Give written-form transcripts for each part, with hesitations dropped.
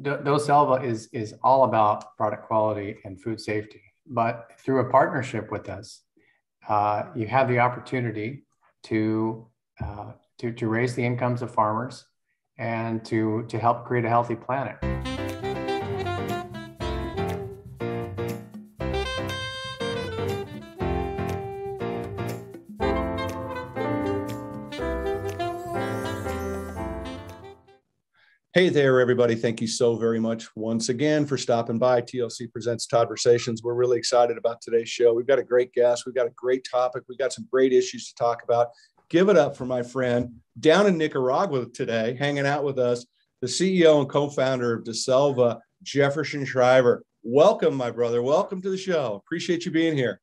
Doselva is all about product quality and food safety, but through a partnership with us, you have the opportunity to, to raise the incomes of farmers and to help create a healthy planet. Hey there, everybody. Thank you so very much once again for stopping by. TLC presents Todd-versations. We're really excited about today's show. We've got a great guest. We've got a great topic. We've got some great issues to talk about. Give it up for my friend down in Nicaragua today, hanging out with us, the CEO and co-founder of Doselva, Jefferson Shriver. Welcome, my brother. Welcome to the show. Appreciate you being here.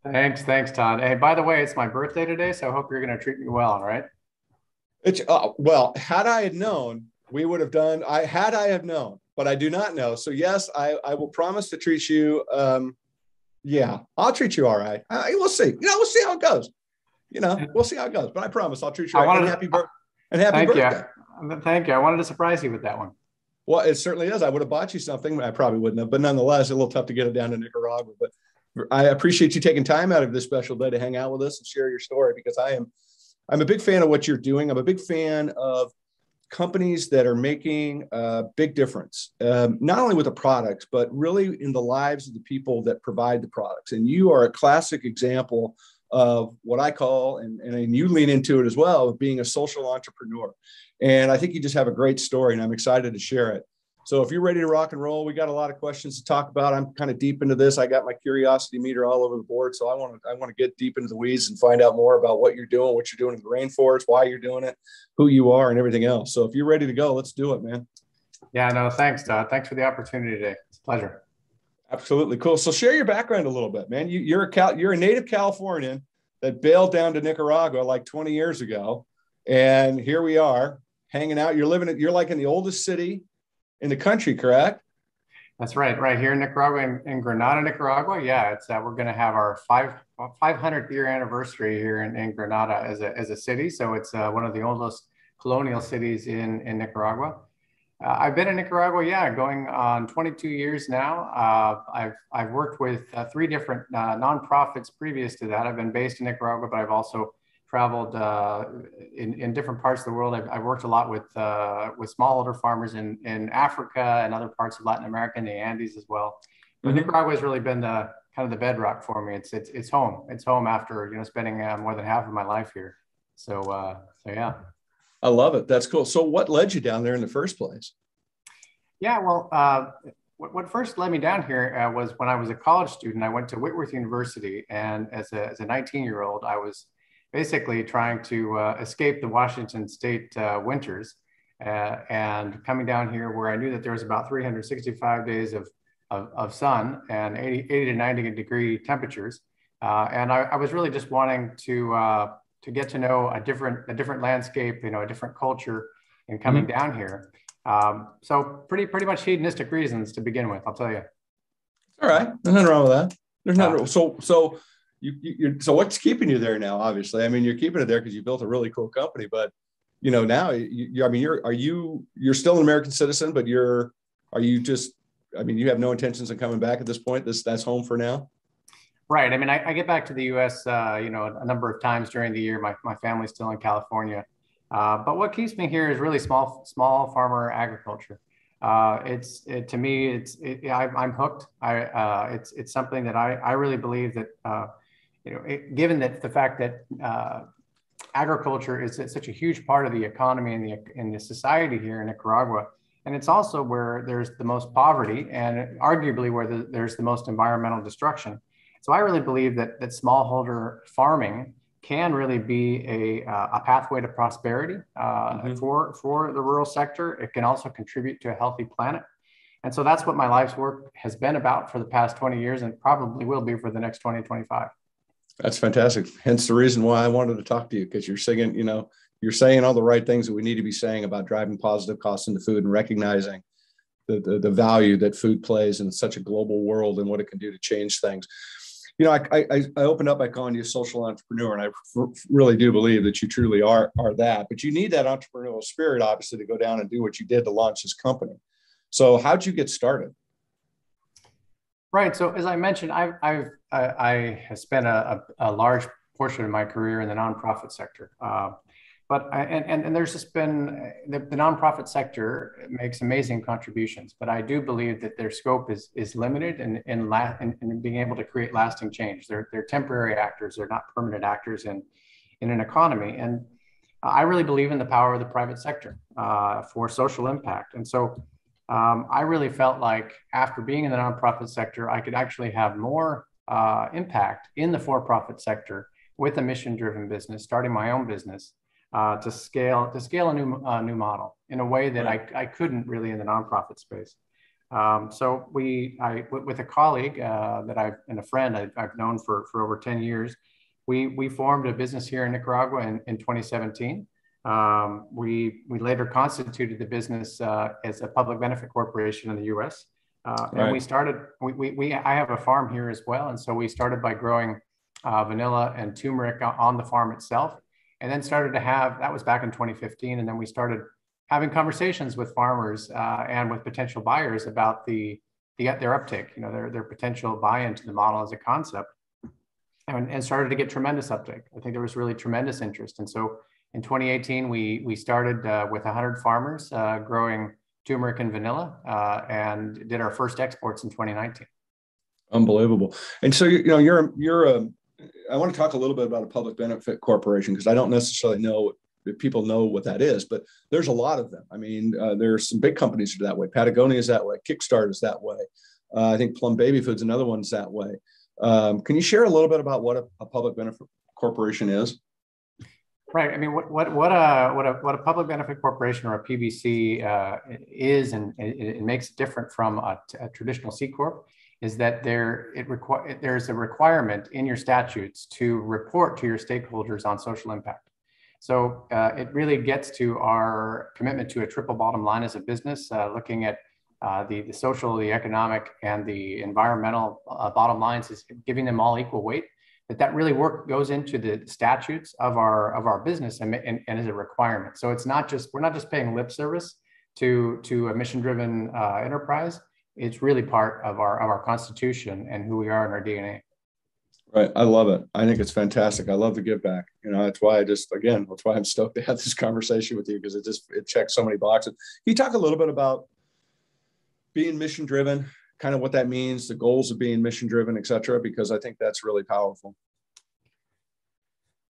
Thanks, Todd. Hey, by the way, it's my birthday today, so I hope you're going to treat me well, all right? Well, had I had known, we would have done, I have known, but I do not know. So yes, I will promise to treat you. Yeah, I'll treat you all right. We'll see. We'll see how it goes. We'll see how it goes, but I promise I'll treat you all right. Happy birthday. Thank you. I wanted to surprise you with that one. Well, it certainly is. I would have bought you something. I probably wouldn't have, but nonetheless, a little tough to get it down to Nicaragua. But I appreciate you taking time out of this special day to hang out with us and share your story, because I'm a big fan of what you're doing. I'm a big fan of companies that are making a big difference, not only with the products, but really in the lives of the people that provide the products. And you are a classic example of what I call, and you lean into it as well, of being a social entrepreneur. And I think you just have a great story, and I'm excited to share it. So if you're ready to rock and roll, we got a lot of questions to talk about. I'm kind of deep into this. I got my curiosity meter all over the board. So I want to get deep into the weeds and find out more about what you're doing in the rainforest, why you're doing it, who you are, and everything else. So if you're ready to go, let's do it, man. Yeah, no, thanks, Todd. Thanks for the opportunity today. It's a pleasure. Absolutely. Cool. So share your background a little bit, man. You're a native Californian that bailed down to Nicaragua like 20 years ago. And here we are hanging out. You're like in the oldest city in the country, correct? That's right. Right here in Nicaragua, in Granada, Nicaragua. Yeah, it's we're going to have our 500th year anniversary here in Granada as a city. So it's one of the oldest colonial cities in Nicaragua. I've been in Nicaragua, going on 22 years now. I've worked with 3 different nonprofits previous to that. I've been based in Nicaragua, but I've also traveled in different parts of the world. I've worked a lot with smallholder farmers in Africa and other parts of Latin America and the Andes as well. But Nicaragua has really been the kind of the bedrock for me. It's home. It's home after spending more than half of my life here. So yeah. I love it. That's cool. So what led you down there in the first place? Yeah, well, what first led me down here was when I was a college student. I went to Whitworth University, and as a 19-year-old, I was basically trying to escape the Washington State winters and coming down here where I knew that there was about 365 days of sun and 80 to 90 degree temperatures. And I was really just wanting to get to know a different landscape, a different culture in coming down here. So pretty much hedonistic reasons to begin with, I'll tell you. All right. There's nothing wrong with that. There's nothing. So so what's keeping you there now? Obviously, I mean, you're keeping it there because you built a really cool company, but now you're still an American citizen, but you have no intentions of coming back at this point. That's home for now. Right. I mean, I get back to the U.S. A number of times during the year. My family's still in California, but what keeps me here is really small farmer agriculture. To me, I'm hooked. It's something that I really believe that. Given that the fact that agriculture is such a huge part of the economy and in the society here in Nicaragua, and it's also where there's the most poverty and arguably where there's the most environmental destruction. So I really believe that smallholder farming can really be a pathway to prosperity for the rural sector. It can also contribute to a healthy planet. And so that's what my life's work has been about for the past 20 years and probably will be for the next 20, 25. That's fantastic. Hence the reason why I wanted to talk to you, because you're saying all the right things that we need to be saying about driving positive costs into food and recognizing the value that food plays in such a global world and what it can do to change things. I opened up by calling you a social entrepreneur, and I really do believe that you truly are that. But you need that entrepreneurial spirit, obviously, to go down and do what you did to launch this company. So how'd you get started? Right. So as I mentioned, I have spent a large portion of my career in the nonprofit sector. And there's just been the nonprofit sector makes amazing contributions, but I do believe that their scope is limited in being able to create lasting change. They're temporary actors. They're not permanent actors in an economy. And I really believe in the power of the private sector for social impact. And so I really felt like after being in the nonprofit sector, I could actually have more impact in the for-profit sector with a mission-driven business, starting my own business to scale a new model in a way that I couldn't really in the nonprofit space. So with a colleague and a friend I've known for over 10 years, we formed a business here in Nicaragua in 2017. We later constituted the business as a public benefit corporation in the U.S. And we started. I have a farm here as well, and so we started by growing vanilla and turmeric on the farm itself, and then started to have that was back in 2015, and then we started having conversations with farmers and with potential buyers about their uptake, their potential buy-in to the model as a concept, and started to get tremendous uptake. I think there was really tremendous interest, and so. In 2018, we started with 100 farmers growing turmeric and vanilla and did our first exports in 2019. Unbelievable. And so, I want to talk a little bit about a public benefit corporation because I don't necessarily know if people know what that is, but there's a lot of them. I mean, there's some big companies that are that way. Patagonia is that way. Kickstart is that way. I think Plum Baby Food's another one's that way. Can you share a little bit about what a public benefit corporation is? Right. I mean, what a public benefit corporation or a PBC is, and it makes it different from a traditional C corp, is that there's a requirement in your statutes to report to your stakeholders on social impact. So it really gets to our commitment to a triple bottom line as a business, looking at the social, the economic, and the environmental bottom lines, is giving them all equal weight. That really goes into the statutes of our business and is a requirement. So we're not just paying lip service to a mission-driven enterprise. It's really part of our constitution and who we are in our DNA. Right. I love it. I think it's fantastic. I love the give back. That's why that's why I'm stoked to have this conversation with you, because it checks so many boxes. Can you talk a little bit about being mission driven, kind of what that means, the goals of being mission driven, et cetera, because I think that's really powerful.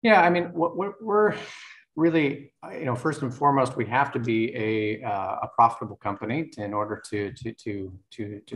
Yeah, I mean, we're really, first and foremost, we have to be a profitable company in order to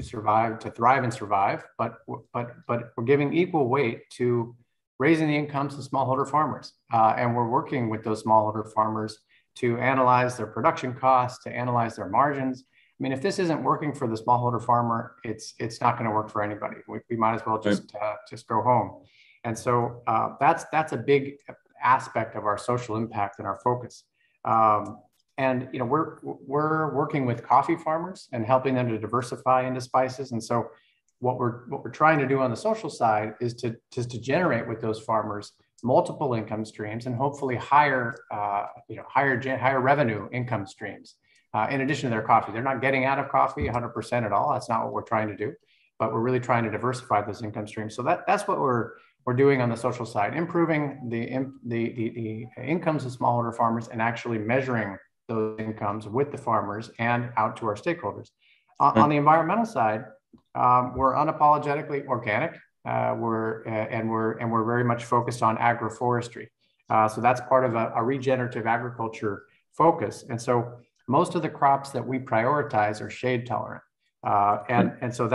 survive, to thrive and survive. But we're giving equal weight to raising the incomes of smallholder farmers, and we're working with those smallholder farmers to analyze their production costs, to analyze their margins. I mean, if this isn't working for the smallholder farmer, it's not going to work for anybody. We might as well just go home. And so that's a big aspect of our social impact and our focus. And we're working with coffee farmers and helping them to diversify into spices. And so what we're trying to do on the social side is to generate with those farmers multiple income streams and hopefully higher revenue income streams. In addition to their coffee. They're not getting out of coffee 100% at all. That's not what we're trying to do, but we're really trying to diversify those income streams. So that's what we're doing on the social side, improving the incomes of smallholder farmers and actually measuring those incomes with the farmers and out to our stakeholders. On the environmental side, we're unapologetically organic. We're very much focused on agroforestry. So that's part of a regenerative agriculture focus. And so most of the crops that we prioritize are shade tolerant. And so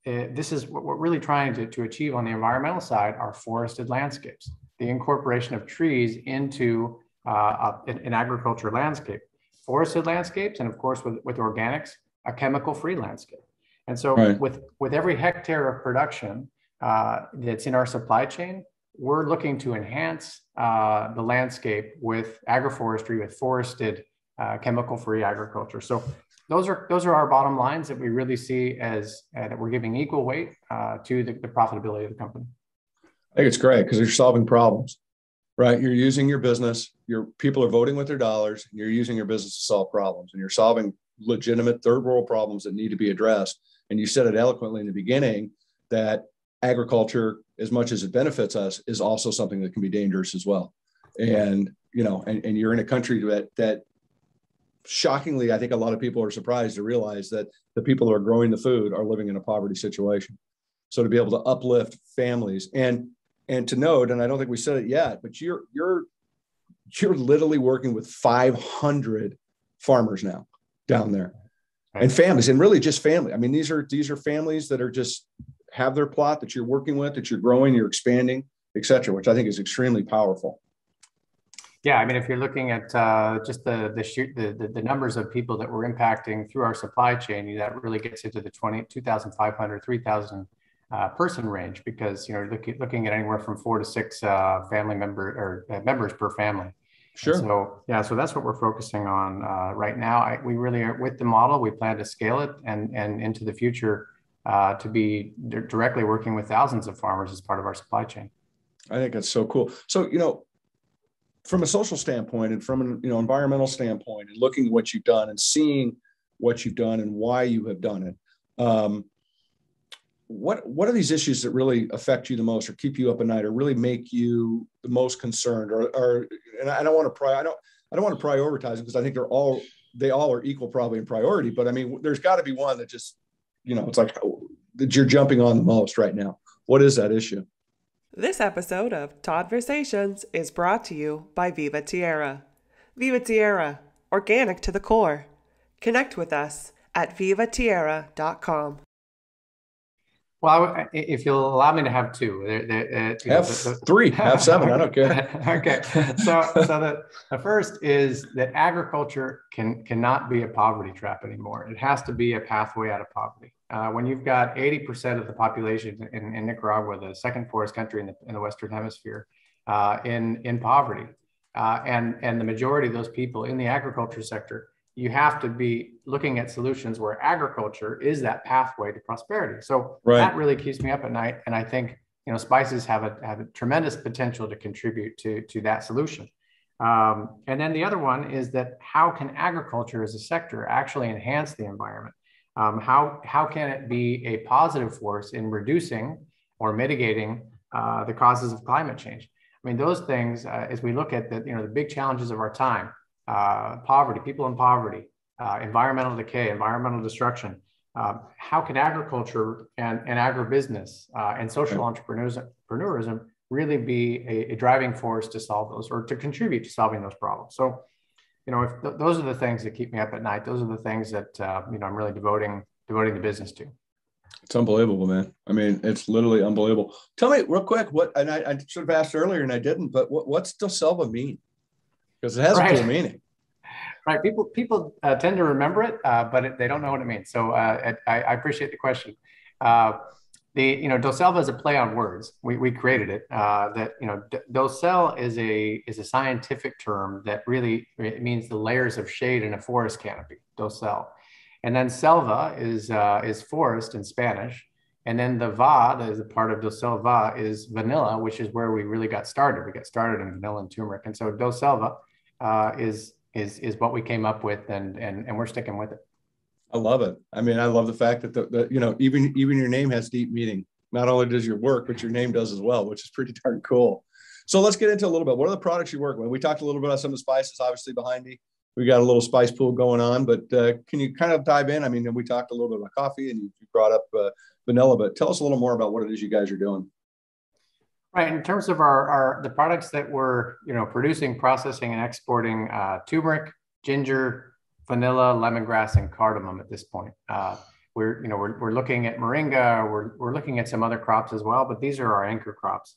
this is what we're really trying to achieve on the environmental side are forested landscapes, the incorporation of trees into an agriculture landscape, forested landscapes, and of course with organics, a chemical-free landscape. And so with every hectare of production that's in our supply chain, we're looking to enhance the landscape with agroforestry, with forested chemical-free agriculture. So those are our bottom lines that we really see as that we're giving equal weight to the profitability of the company. I think it's great because you're solving problems, right? You're using your business, your people are voting with their dollars, and you're using your business to solve problems, and you're solving legitimate third world problems that need to be addressed. And you said it eloquently in the beginning that agriculture, as much as it benefits us, is also something that can be dangerous as well. And, you know, and you're in a country that shockingly, I think a lot of people are surprised to realize that the people who are growing the food are living in a poverty situation. So to be able to uplift families and to note, and I don't think we said it yet, but you're literally working with 500 farmers now down there, and families, and really just family. I mean, these are families that are just have their plot that you're working with, that you're growing, you're expanding, et cetera, which I think is extremely powerful. Yeah, I mean, if you're looking at just the numbers of people that we're impacting through our supply chain, that really gets into the 2,500, 3,000 person range, because you know looking at anywhere from 4 to 6 family members per family. Sure. And so yeah, so that's what we're focusing on right now. We really are with the model. We plan to scale it and into the future to be directly working with thousands of farmers as part of our supply chain. I think that's so cool. So, you know, from a social standpoint and from an environmental standpoint, and looking at what you've done and seeing what you've done and why you have done it, what are these issues that really affect you the most, or keep you up at night, or really make you the most concerned? Or and I don't want to prioritize them, because I think they all are equal probably in priority. But I mean, there's got to be one that just, you know, it's like that you're jumping on the most right now. What is that issue? This episode of Todd-versations is brought to you by Viva Tierra. Viva Tierra, organic to the core. Connect with us at vivatierra.com. Well, if you'll allow me to have two. Have three, have seven, I don't care. Okay, so the first is that agriculture cannot be a poverty trap anymore. It has to be a pathway out of poverty. When you've got 80% of the population in Nicaragua, the second poorest country in the Western Hemisphere, in poverty, and the majority of those people in the agriculture sector, you have to be looking at solutions where agriculture is that pathway to prosperity. So that really keeps me up at night. And I think, you know, spices have a tremendous potential to contribute to that solution. And then the other one is that how can agriculture as a sector actually enhance the environment? How can it be a positive force in reducing or mitigating the causes of climate change? I mean, those things, as we look at the big challenges of our time, poverty, people in poverty, environmental decay, environmental destruction. How can agriculture and agribusiness and social entrepreneurism really be a driving force to solve those, or to contribute to solving those problems? So, you know, if those are the things that keep me up at night, those are the things that I'm really devoting the business to. It's unbelievable, man. I mean, it's literally unbelievable. Tell me real quick, and I should have asked earlier and I didn't, but what's Doselva mean? Because it has a cool meaning. Right. People tend to remember it, but they don't know what it means. So I appreciate the question. Doselva is a play on words. We created it. Dosel is a scientific term that really means the layers of shade in a forest canopy. Dosel, and then selva is forest in Spanish. And then the va, that is a part of Doselva, is vanilla, which is where we really got started. We got started in vanilla and turmeric. And so Doselva is what we came up with, and we're sticking with it. I love it. I mean, I love the fact that even your name has deep meaning. Not only does your work, but your name does as well, which is pretty darn cool. So let's get into a little bit. What are the products you work with? We talked a little bit about some of the spices, obviously behind me. We got a little spice pool going on, but can you kind of dive in? I mean, we talked a little bit about coffee, and you brought up vanilla, but tell us a little more about what it is you guys are doing. Right. In terms of the products that we're producing, processing, and exporting, turmeric, ginger, vanilla, lemongrass, and cardamom at this point. We're looking at moringa. We're looking at some other crops as well, but these are our anchor crops.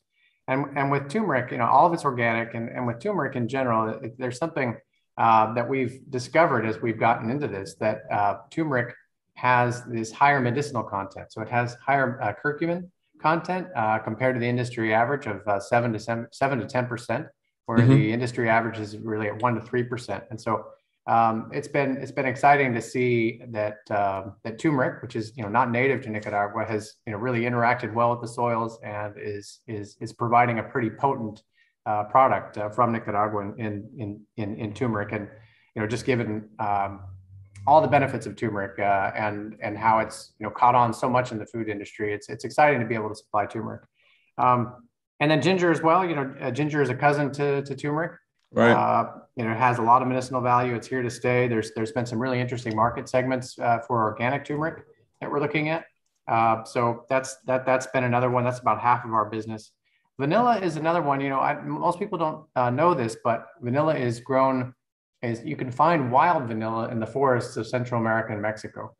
And with turmeric, all of it's organic, and with turmeric in general, there's something that we've discovered as we've gotten into this, that turmeric has this higher medicinal content. So it has higher curcumin content compared to the industry average of 7 to 10%, where the industry average is really at 1 to 3%. And so it's been exciting to see that that turmeric, which is not native to Nicaragua, has really interacted well with the soils and is providing a pretty potent product from Nicaragua in turmeric. And just given all the benefits of turmeric and how it's caught on so much in the food industry. It's exciting to be able to supply turmeric, and then ginger as well. Ginger is a cousin to turmeric. Right. It has a lot of medicinal value. It's here to stay. There's been some really interesting market segments for organic turmeric that we're looking at. So that's been another one. That's about half of our business. Vanilla is another one. Most people don't know this, but vanilla is grown. You can find wild vanilla in the forests of Central America and Mexico.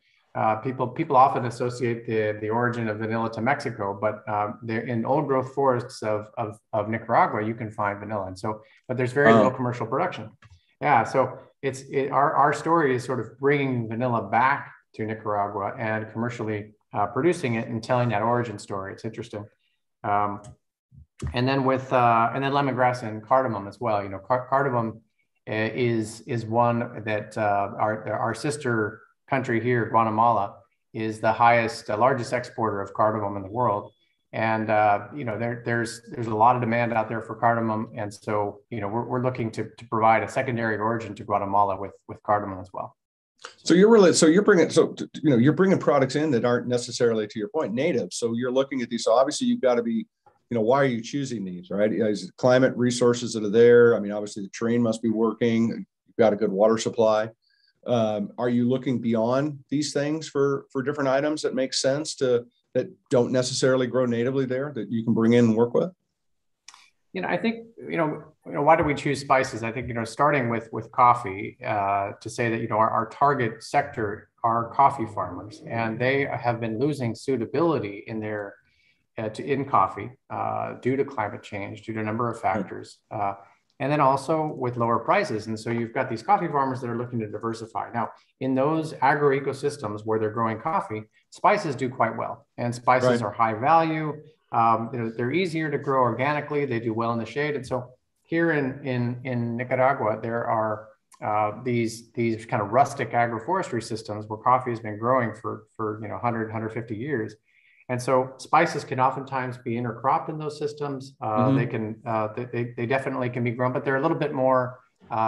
People often associate the origin of vanilla to Mexico, but they're in old growth forests of Nicaragua. You can find vanilla, but there's very little commercial production. Yeah, so our story is sort of bringing vanilla back to Nicaragua and commercially producing it and telling that origin story. It's interesting. And then lemongrass and cardamom as well. Cardamom is one that our sister country here, Guatemala, is the largest exporter of cardamom in the world. And there's a lot of demand out there for cardamom, and so we're looking to provide a secondary origin to Guatemala with cardamom as well. So you're bringing products in that aren't necessarily, to your point, native. So you're looking at these. So obviously you've got to be, why are you choosing these, right? Is it climate resources that are there? I mean, obviously the terrain must be working. You've got a good water supply. Are you looking beyond these things for different items that make sense that don't necessarily grow natively there that you can bring in and work with? I think, why do we choose spices? I think, starting with coffee, to say that, our target sector are coffee farmers, and they have been losing suitability in coffee due to climate change, due to a number of factors. And then also with lower prices. And so you've got these coffee farmers that are looking to diversify. Now, in those agro ecosystems where they're growing coffee, spices do quite well. And spices are high value. They're easier to grow organically. They do well in the shade. And so here in Nicaragua, there are these kind of rustic agroforestry systems where coffee has been growing for 100, 150 years. And so spices can oftentimes be intercropped in those systems. They definitely can be grown, but they're a little bit more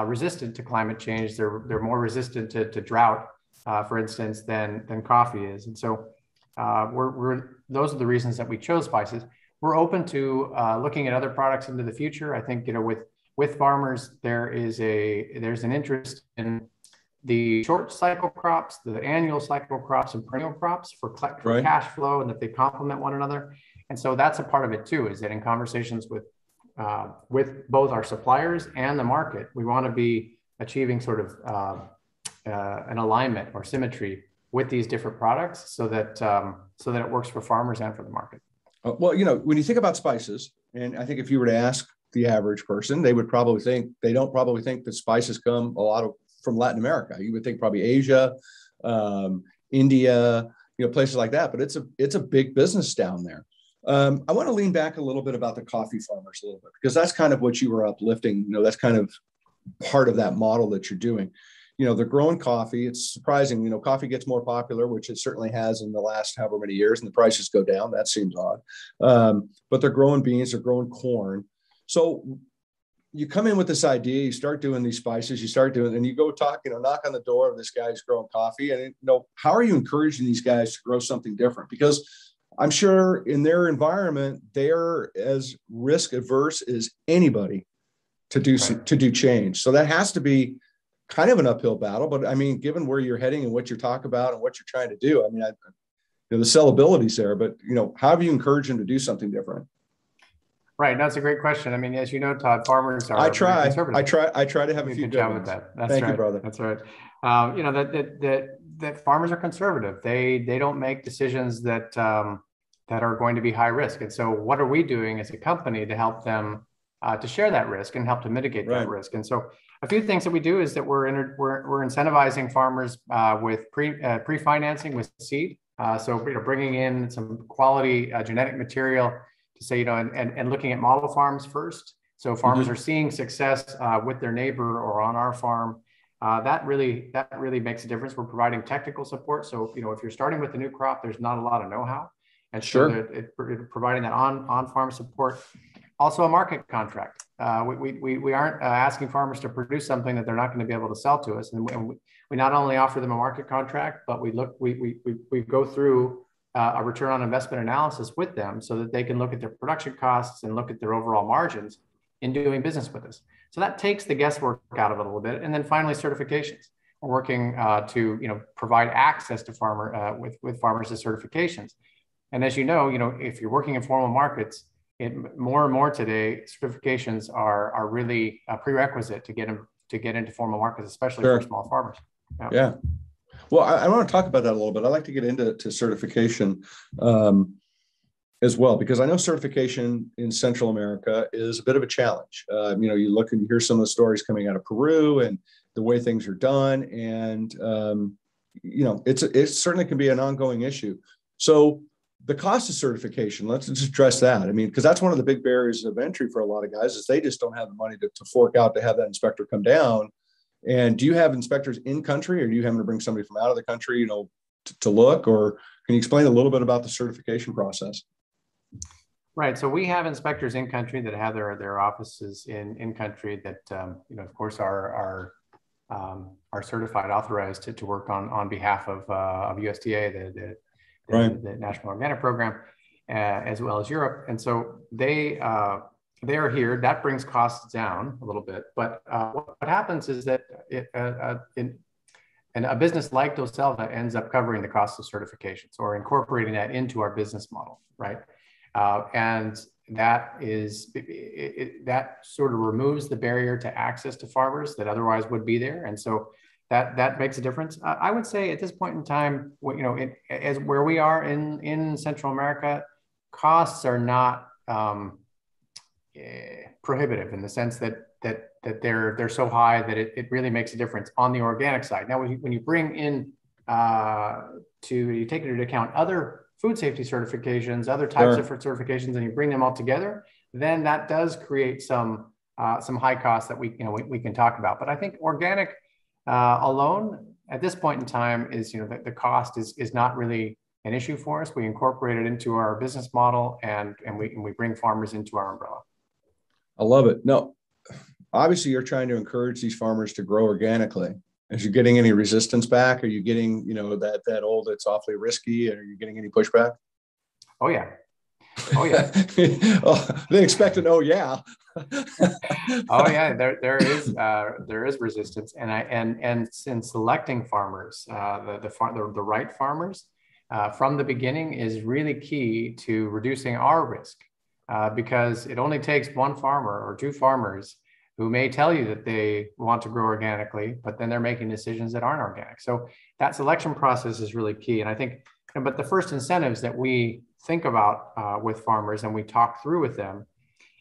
resistant to climate change. They're more resistant to drought, for instance, than coffee is. And so those are the reasons that we chose spices. We're open to looking at other products into the future. I think with farmers there's an interest in the short cycle crops, the annual cycle crops, and perennial crops for cash flow, and that they complement one another. And so that's a part of it too, is that in conversations with both our suppliers and the market, we want to be achieving sort of an alignment or symmetry with these different products so that it works for farmers and for the market. Well, when you think about spices, and I think if you were to ask the average person, they don't probably think that spices come from Latin America. You would think probably Asia, India, places like that. But it's a big business down there. I want to lean back a little bit about the coffee farmers a little bit, because that's kind of what you were uplifting. That's kind of part of that model that you're doing. They're growing coffee. It's surprising. Coffee gets more popular, which it certainly has in the last however many years, and the prices go down. That seems odd. But they're growing beans. They're growing corn. So you come in with this idea, you start doing these spices, and you go talk, knock on the door of this guy who's growing coffee. And, how are you encouraging these guys to grow something different? Because I'm sure in their environment, they're as risk averse as anybody to do change. So that has to be kind of an uphill battle. But I mean, given where you're heading and what you're talking about and what you're trying to do, I mean, the sellability's there, but, how have you encouraged them to do something different? Right. That's a great question. I mean, as you know, Todd, farmers are conservative. I try to have a few good job with that. Thank you, brother. That's right. That farmers are conservative. They don't make decisions that are going to be high risk. And so what are we doing as a company to help them to share that risk and help to mitigate that risk? And so a few things that we do is that we're incentivizing farmers with pre-financing with seed. So bringing in some quality genetic material to say, and looking at model farms first. So farmers are seeing success with their neighbor or on our farm. That really makes a difference. We're providing technical support. So, if you're starting with a new crop, there's not a lot of know-how. And so providing that on-farm support. Also a market contract. We aren't asking farmers to produce something that they're not going to be able to sell to us. And we not only offer them a market contract, but we go through a return on investment analysis with them so that they can look at their production costs and look at their overall margins in doing business with us. So that takes the guesswork out of it a little bit. And then finally, certifications. We're working to provide access to with Pharmacist Certifications. And as you know, if you're working in formal markets, more and more today, certifications are really a prerequisite to get into formal markets, especially for small farmers. Yeah. Well, I want to talk about that a little bit. I'd like to get into certification as well, because I know certification in Central America is a bit of a challenge. You look and you hear some of the stories coming out of Peru and the way things are done, and it certainly can be an ongoing issue. So the cost of certification, let's just address that. I mean, because that's one of the big barriers of entry for a lot of guys, is they just don't have the money to fork out to have that inspector come down. And do you have inspectors in country, or do you have to bring somebody from out of the country, to look? Or can you explain a little bit about the certification process? Right. So we have inspectors in country that have their offices in country that, of course, are certified, authorized to work on behalf of USDA, the National Organic Program, as well as Europe. And so they are here. That brings costs down a little bit. But what happens is that a business like Doselva ends up covering the cost of certifications or incorporating that into our business model, right? And that sort of removes the barrier to access to farmers that otherwise would be there. And so that makes a difference. I would say at this point in time, as where we are in Central America, costs are not prohibitive in the sense that they're so high that it really makes a difference on the organic side. Now, when you bring in you take into account other food safety certifications, other types of certifications, and you bring them all together, then that does create some high costs that we can talk about. But I think organic alone at this point in time is, the cost is not really an issue for us. We incorporate it into our business model, and we bring farmers into our umbrella. I love it. No, obviously you're trying to encourage these farmers to grow organically. Is you getting any resistance back? Are you getting, that old, it's awfully risky? Are you getting any pushback? Oh yeah. Oh yeah. They expect an oh yeah. Oh yeah. There is resistance, and in selecting farmers, the right farmers from the beginning is really key to reducing our risk, because it only takes one farmer or two farmers who may tell you that they want to grow organically, but then they're making decisions that aren't organic. So that selection process is really key. And I think, but the first incentives that we think about with farmers and we talk through with them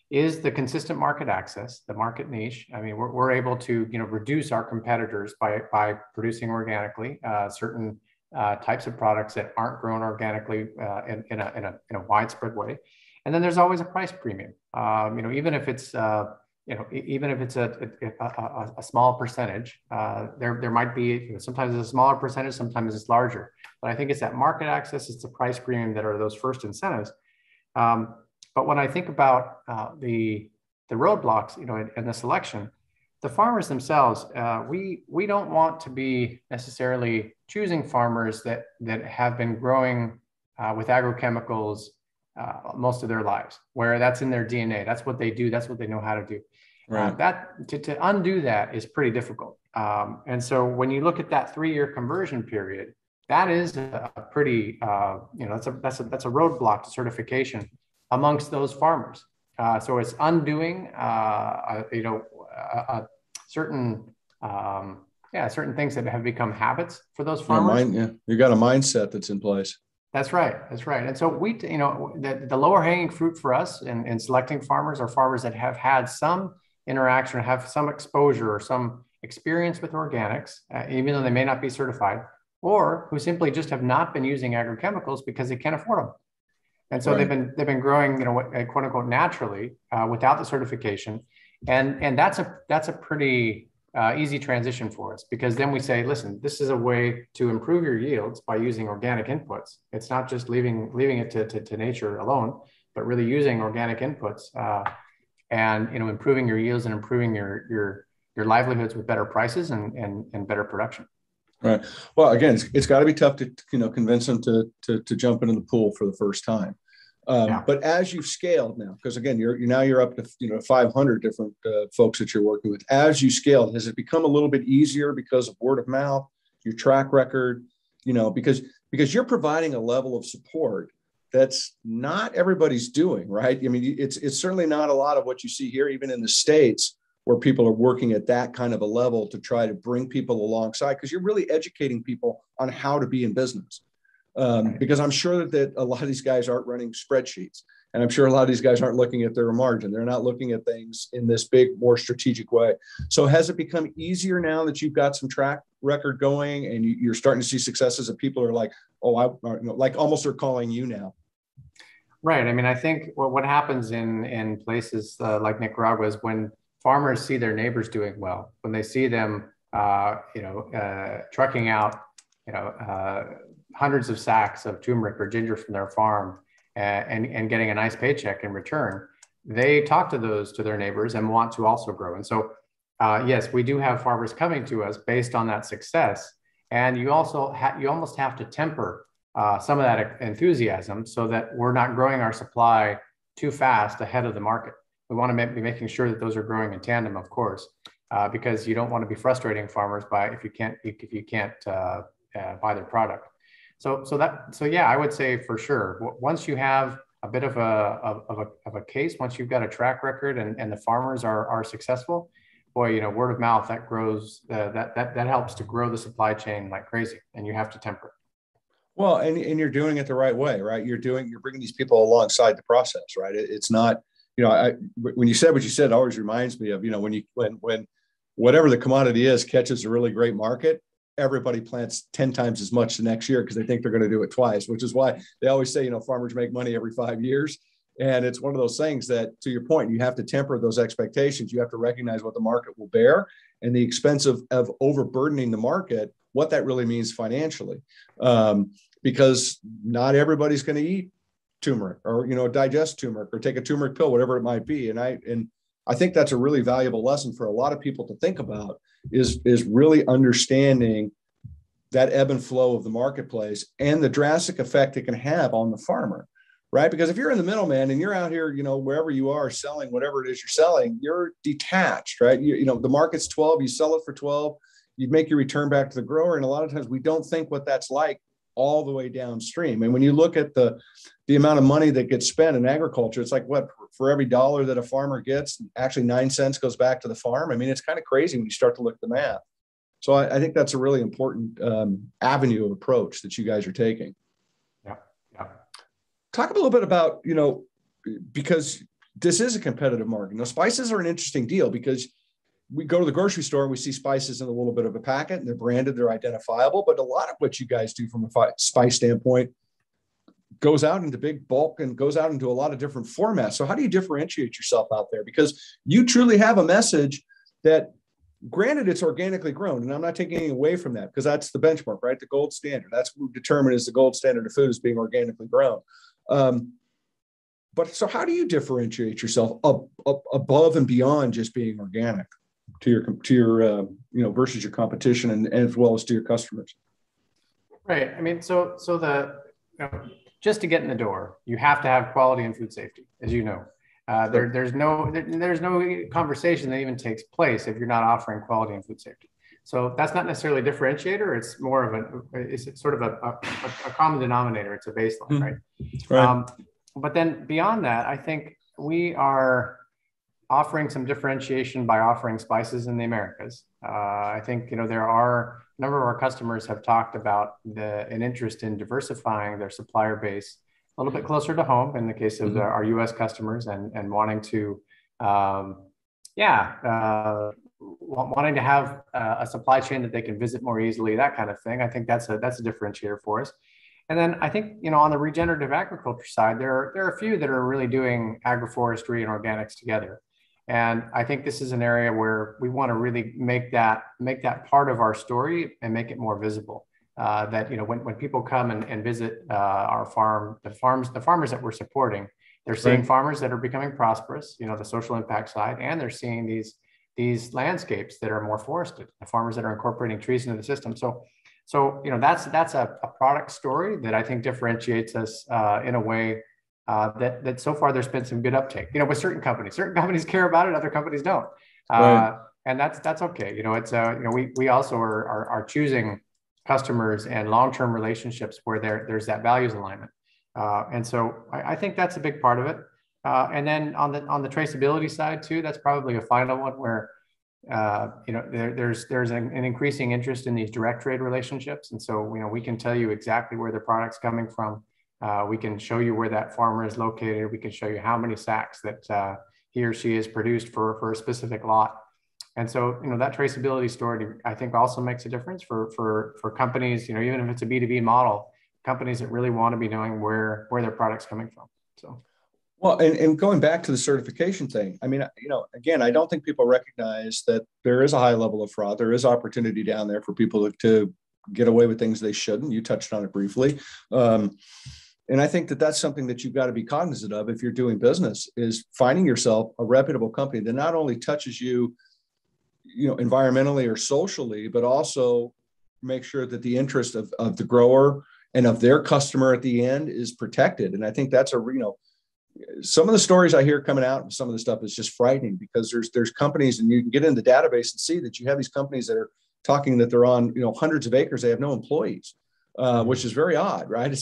is the consistent market access, the market niche. I mean, we're able to, reduce our competitors by producing organically certain types of products that aren't grown organically in a widespread way. And then there's always a price premium. Even if it's a small percentage, there might be, sometimes it's a smaller percentage, sometimes it's larger. But I think it's that market access, it's the price premium that are those first incentives. But when I think about the roadblocks, and the selection, the farmers themselves, we don't want to be necessarily choosing farmers that have been growing with agrochemicals most of their lives, where that's in their DNA. That's what they do. That's what they know how to do. Right. To undo that is pretty difficult. And so when you look at that 3-year conversion period, that is a pretty, that's a roadblock to certification amongst those farmers. So it's undoing, certain things that have become habits for those farmers. You got a mindset that's in place. That's right. And so the lower hanging fruit for us in selecting farmers are farmers that have had some interaction, have some exposure or some experience with organics, even though they may not be certified, or who simply just have not been using agrochemicals because they can't afford them. And so they've been growing, quote unquote, naturally without the certification. And that's a pretty easy transition for us, because then we say, listen, this is a way to improve your yields by using organic inputs. It's not just leaving it to nature alone, but really using organic inputs and improving your yields and improving your livelihoods with better prices and better production. Right. Well, again, it's got to be tough to convince them to jump into the pool for the first time. Yeah. But as you've scaled now, because again, you're up to 500 different folks that you're working with. As you scaled, has it become a little bit easier because of word of mouth, your track record? Because you're providing a level of support that's not everybody's doing, right? I mean, it's certainly not a lot of what you see here, even in the States, where people are working at that kind of a level to try to bring people alongside, because you're really educating people on how to be in business. Because I'm sure that a lot of these guys aren't running spreadsheets, and I'm sure a lot of these guys aren't looking at their margin. They're not looking at things in this big, more strategic way. So has it become easier now that you've got some track record going and you're starting to see successes that people are like, like almost are calling you now? Right. I mean, I think what happens in places like Nicaragua is when farmers see their neighbors doing well, when they see them, trucking out, hundreds of sacks of turmeric or ginger from their farm and getting a nice paycheck in return, they talk to their neighbors and want to also grow. And so, yes, we do have farmers coming to us based on that success. And you also you almost have to temper some of that enthusiasm so that we're not growing our supply too fast ahead of the market. We want to be making sure that those are growing in tandem, of course, because you don't want to be frustrating farmers if you can't buy their product. So yeah, I would say for sure, once you have a bit of a case, once you've got a track record and the farmers are successful, boy, word of mouth that grows, that helps to grow the supply chain like crazy, and you have to temper it. Well, and you're doing it the right way, right? You're bringing these people alongside the process, right? It's not, when you said what you said, it always reminds me of, when whatever the commodity is catches a really great market, everybody plants 10 times as much the next year because they think they're going to do it twice, which is why they always say, farmers make money every 5 years. And it's one of those things that, to your point, you have to temper those expectations. You have to recognize what the market will bear and the expense of overburdening the market, what that really means financially. Because not everybody's going to eat turmeric or, digest turmeric or take a turmeric pill, whatever it might be. And I think that's a really valuable lesson for a lot of people to think about is really understanding that ebb and flow of the marketplace and the drastic effect it can have on the farmer, right? Because if you're in the middleman and you're out here, wherever you are selling whatever it is you're selling, you're detached, right? The market's 12, you sell it for 12, you make your return back to the grower. And a lot of times we don't think what that's like all the way downstream. And when you look at the amount of money that gets spent in agriculture, it's like what, for every dollar that a farmer gets, actually 9 cents goes back to the farm. I mean, it's kind of crazy when you start to look at the math. So I think that's a really important avenue of approach that you guys are taking. Yeah. Talk a little bit about, because this is a competitive market. Now, spices are an interesting deal because we go to the grocery store and we see spices in a little bit of a packet and they're branded, they're identifiable, but a lot of what you guys do from a spice standpoint goes out into big bulk and goes out into a lot of different formats. So how do you differentiate yourself out there? Because you truly have a message that, granted, it's organically grown, and I'm not taking anything away from that because that's the benchmark, right? The gold standard. That's what we determine as the gold standard of food is being organically grown. But so how do you differentiate yourself above and beyond just being organic to your versus your competition and as well as to your customers? Right. I mean, so just to get in the door, you have to have quality and food safety, as you know. There's no conversation that even takes place if you're not offering quality and food safety. So that's not necessarily a differentiator. It's more of it's sort of a common denominator. It's a baseline, right? Right. But then beyond that, I think we are offering some differentiation by offering spices in the Americas. I think, there are a number of our customers have talked about an interest in diversifying their supplier base a little bit closer to home in the case of our U.S. customers and wanting to, wanting to have a supply chain that they can visit more easily, that kind of thing. I think that's a differentiator for us. And then I think, on the regenerative agriculture side, there are a few that are really doing agroforestry and organics together. And I think this is an area where we want to really make that part of our story and make it more visible. That, when people come and visit our farm, the farmers that we're supporting, they're seeing farmers that are becoming prosperous, the social impact side, and they're seeing these landscapes that are more forested, the farmers that are incorporating trees into the system. So So, that's a product story that I think differentiates us in a way that so far there's been some good uptake. With certain companies care about it, other companies don't, Right. and that's okay. It's we also are choosing customers and long-term relationships where there's that values alignment, and so I think that's a big part of it. And then on the traceability side too, that's probably a final one where there's an increasing interest in these direct trade relationships, and so we can tell you exactly where the product's coming from. We can show you where that farmer is located. We can show you how many sacks that he or she has produced for a specific lot. And so, that traceability story, I think, also makes a difference for companies, even if it's a B2B model, companies that really want to be knowing where their product's coming from. So. Well, and going back to the certification thing, I mean, again, I don't think people recognize that there is a high level of fraud. There is opportunity down there for people to get away with things they shouldn't. You touched on it briefly. And I think that that's something that you've got to be cognizant of if you're doing business, is finding yourself a reputable company that not only touches you, environmentally or socially, but also make sure that the interest of the grower and of their customer at the end is protected. And I think that's some of the stories I hear coming out, and some of the stuff is just frightening, because there's companies, and you can get in the database and see that you have these companies that are talking that they're on, hundreds of acres. They have no employees, which is very odd, right?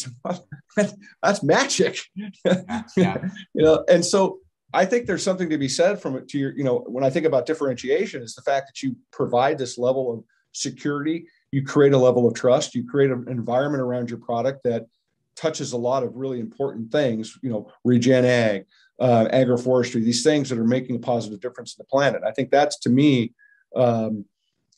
That's magic. Yeah. And so I think there's something to be said from it to your, when I think about differentiation, is the fact that you provide this level of security, you create a level of trust, you create an environment around your product that touches a lot of really important things, regen ag, agroforestry, these things that are making a positive difference in the planet. I think that's, to me,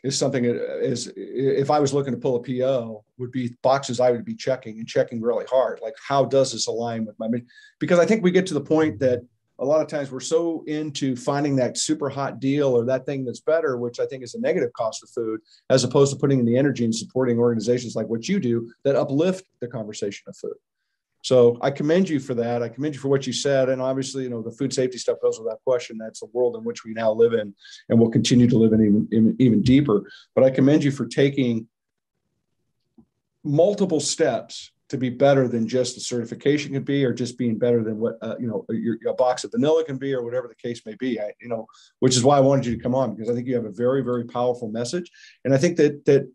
is something that is, if I was looking to pull a PO, would be boxes I would be checking really hard. Like, how does this align with my mission? Because I think we get to the point that a lot of times we're so into finding that super hot deal or that thing that's better, which I think is a negative cost of food, as opposed to putting in the energy and supporting organizations like what you do that uplift the conversation of food. So I commend you for that. I commend you for what you said. And obviously, the food safety stuff goes without question. That's the world in which we now live in, and will continue to live in even deeper. But I commend you for taking multiple steps to be better than just a certification could be, or just being better than what, a box of vanilla can be, or whatever the case may be. Which is why I wanted you to come on, because I think you have a very, very powerful message. And I think that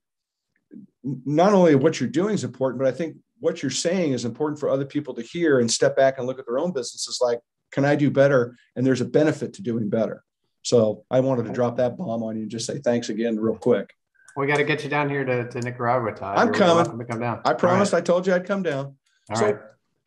not only what you're doing is important, but I think what you're saying is important for other people to hear and step back and look at their own businesses. Like, can I do better? And there's a benefit to doing better. So I wanted to drop that bomb on you and just say thanks again real quick. We got to get you down here to Nicaragua, Todd. I'm You're coming. welcome to come down. I promised. Right. I told you I'd come down. All so right.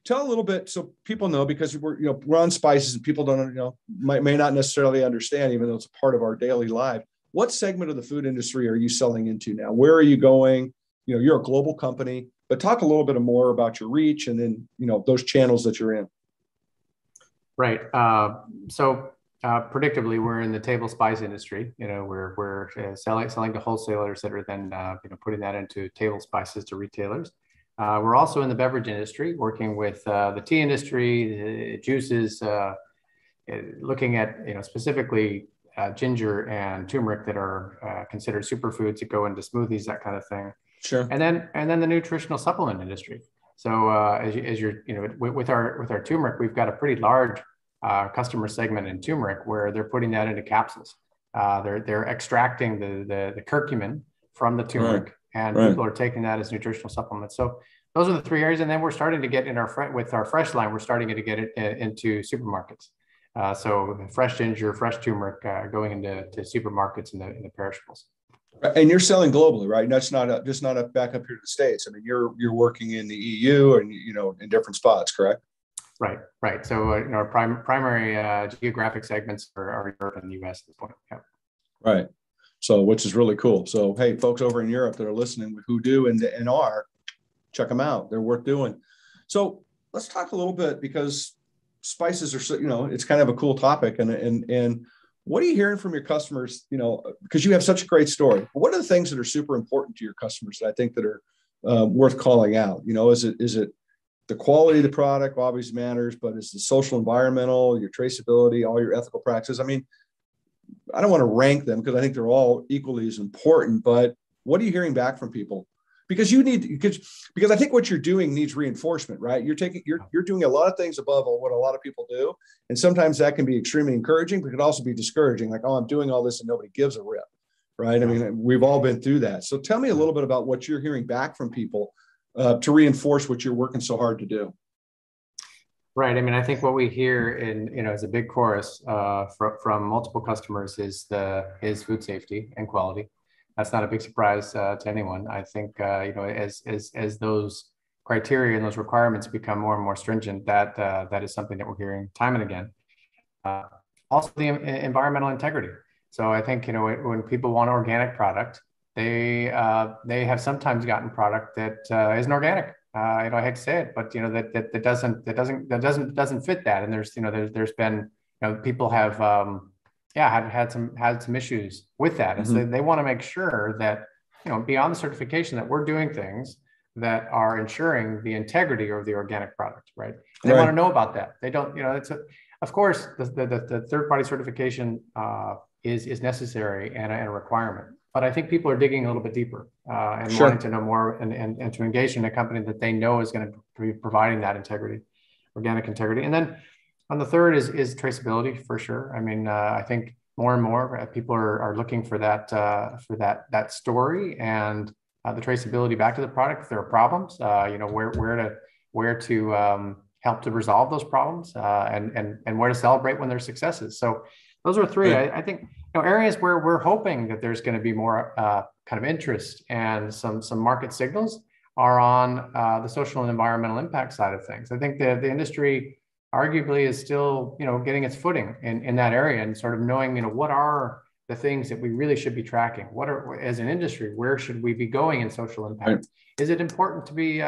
Tell a little bit so people know, because we're on spices and people don't, may not necessarily understand, even though it's a part of our daily life. What segment of the food industry are you selling into now? Where are you going? You're a global company, but talk a little bit more about your reach and then, those channels that you're in. Right. So predictably, we're in the table spice industry. We're selling to wholesalers that are then putting that into table spices to retailers. We're also in the beverage industry, working with the tea industry, the juices, looking at specifically ginger and turmeric that are considered superfoods that go into smoothies, that kind of thing. Sure. And then the nutritional supplement industry. So as you're with our turmeric, we've got a pretty large customer segment in turmeric where they're putting that into capsules. They're extracting the curcumin from the turmeric, and people are taking that as nutritional supplements. So those are the three areas. And then we're starting to get with our fresh line, we're starting to get it into supermarkets. So fresh ginger, fresh turmeric going into supermarkets in the perishables. And you're selling globally, right? That's just not back up here to the States. I mean, you're working in the EU and in different spots, correct? Right. So our primary geographic segments are Europe and the US at this point. Yeah. Right. So, which is really cool. So, hey, folks over in Europe that are listening, who do and are, check them out. They're worth doing. So let's talk a little bit, because spices are, it's kind of a cool topic. And what are you hearing from your customers, because you have such a great story? What are the things that are super important to your customers that I think that are worth calling out? Is it the quality of the product obviously matters, but is the social, environmental, your traceability, all your ethical practices? I mean, I don't want to rank them because I think they're all equally as important, but what are you hearing back from people? because because I think what you're doing needs reinforcement, right? You're doing a lot of things above what a lot of people do. And sometimes that can be extremely encouraging, but it can also be discouraging. Like, oh, I'm doing all this and nobody gives a rip. Right. I mean, we've all been through that. So tell me a little bit about what you're hearing back from people to reinforce what you're working so hard to do. Right. I mean, I think what we hear as a big chorus from multiple customers is food safety and quality. That's not a big surprise to anyone. I think, as those criteria and those requirements become more and more stringent, that is something that we're hearing time and again. Also, the environmental integrity. So I think, when people want organic product, they have sometimes gotten product that isn't organic. I hate to say it, but that doesn't fit that. And there's been, people have had some issues with that. And so they want to make sure that, beyond the certification, that we're doing things that are ensuring the integrity of the organic product, right? They want to know about that. They don't, of course, the third-party certification is necessary and a requirement. But I think people are digging a little bit deeper and wanting to know more and to engage in a company that they know is going to be providing that integrity, organic integrity. And then on the third is traceability, for sure. I mean, I think more and more people are looking for that story and the traceability back to the product. If there are problems, where to help to resolve those problems and where to celebrate when there's successes. So those are three. I think areas where we're hoping that there's going to be more kind of interest and some market signals are on the social and environmental impact side of things. I think the industry arguably is still getting its footing in that area and sort of knowing what are the things that we really should be tracking. What are, as an industry, where should we be going in social impact? Right. Is it important to be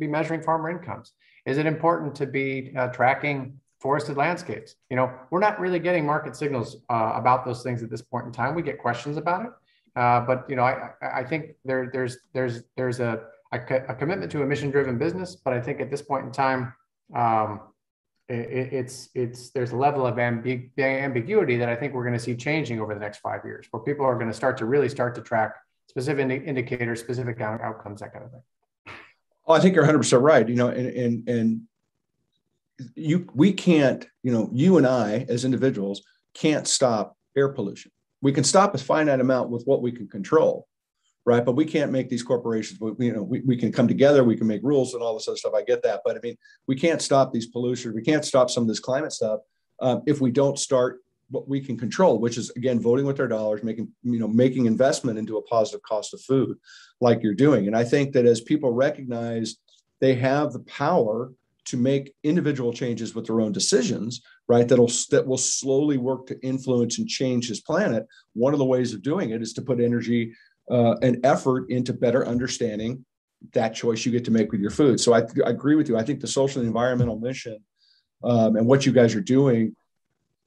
measuring farmer incomes? Is it important to be tracking forested landscapes? We're not really getting market signals about those things at this point in time. We get questions about it, but I think there's a commitment to a mission-driven business. But I think at this point in time, there's a level of ambiguity that I think we're going to see changing over the next 5 years, where people are going to start to track specific indicators, specific outcomes, that kind of thing. Oh, I think you're 100% right. We can't, you and I as individuals can't stop air pollution. We can stop a finite amount with what we can control, right? But we can't make these corporations, we can come together, we can make rules and all this other stuff. I get that. But I mean, we can't stop these pollution. We can't stop some of this climate stuff if we don't start what we can control, which is, again, voting with our dollars, making investment into a positive cost of food like you're doing. And I think that as people recognize they have the power to make individual changes with their own decisions, right, that will slowly work to influence and change this planet. One of the ways of doing it is to put energy and effort into better understanding that choice you get to make with your food. So I agree with you. I think the social and environmental mission and what you guys are doing,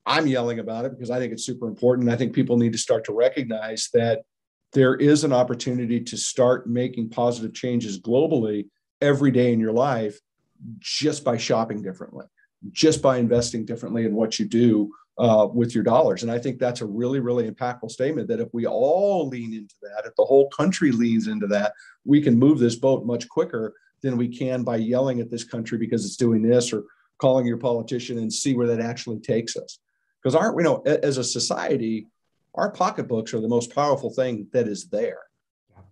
I'm yelling about it because I think it's super important. And I think people need to start to recognize that there is an opportunity to start making positive changes globally every day in your life, just by shopping differently, just by investing differently in what you do with your dollars. And I think that's a really, really impactful statement, that if we all lean into that, if the whole country leans into that, we can move this boat much quicker than we can by yelling at this country because it's doing this, or calling your politician, and see where that actually takes us. Because as a society, our pocketbooks are the most powerful thing that is there,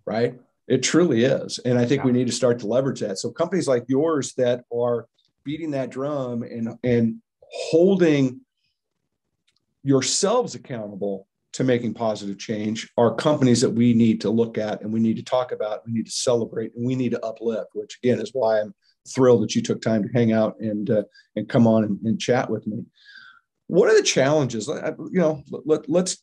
right? It truly is. And I think we need to start to leverage that. So companies like yours that are beating that drum and holding yourselves accountable to making positive change are companies that we need to look at, and we need to talk about, we need to celebrate, and we need to uplift, which again is why I'm thrilled that you took time to hang out and come on and chat with me. What are the challenges? Because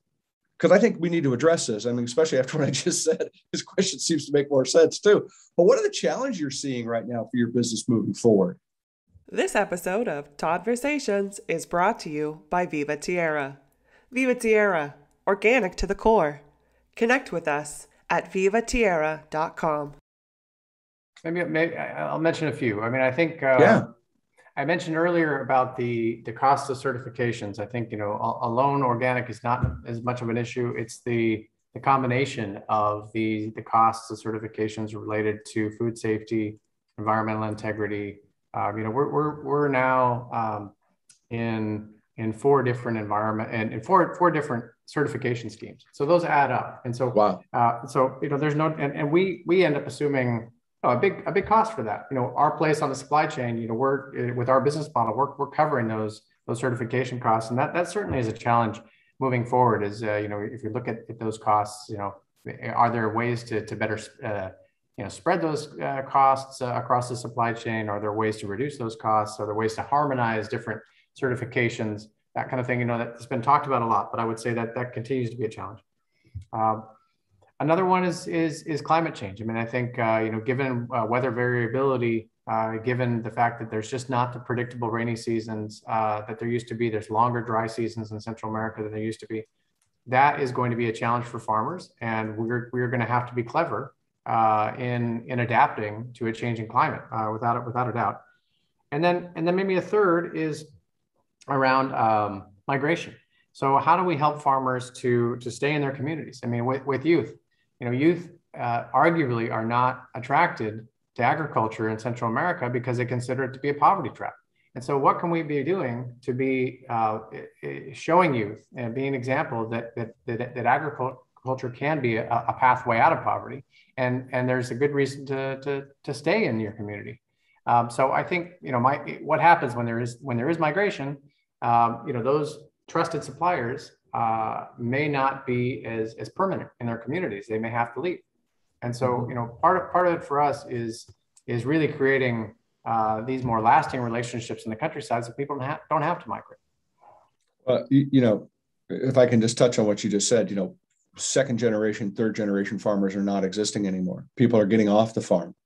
I think we need to address this. I mean, especially after what I just said, this question seems to make more sense too. But what are the challenges you're seeing right now for your business moving forward? This episode of Todd-versations is brought to you by Viva Tierra. Viva Tierra, organic to the core. Connect with us at vivatierra.com. Maybe I'll mention a few. I mean, I think I mentioned earlier about the cost of certifications. I think, alone organic is not as much of an issue. It's the the combination of the costs of certifications related to food safety, environmental integrity. We're now in four different environment and in four different certification schemes. So those add up. And so, wow. There's no, and we end up assuming a big cost for that. Our place on the supply chain, we're with our business model, we're covering those certification costs. And that certainly is a challenge moving forward is, if you look at those costs, are there ways to better, spread those costs across the supply chain? Are there ways to reduce those costs? Are there ways to harmonize different certifications, that kind of thing, that's been talked about a lot, but I would say that continues to be a challenge. Another one is climate change. I mean, I think, given weather variability, given the fact that there's just not the predictable rainy seasons that there used to be, there's longer dry seasons in Central America than there used to be. That is going to be a challenge for farmers, and we're going to have to be clever in adapting to a changing climate, without a doubt. And then maybe a third is around migration. So how do we help farmers to stay in their communities? I mean, with youth, youth arguably are not attracted to agriculture in Central America because they consider it to be a poverty trap. And so what can we be doing to be showing youth and being an example that agriculture can be a pathway out of poverty, and there's a good reason to stay in your community. So I think, what happens when there is migration, those trusted suppliers may not be as permanent in their communities. They may have to leave. And so, part of it for us is really creating these more lasting relationships in the countryside so people don't have to migrate. If I can just touch on what you just said, second generation, third generation farmers are not existing anymore. People are getting off the farm.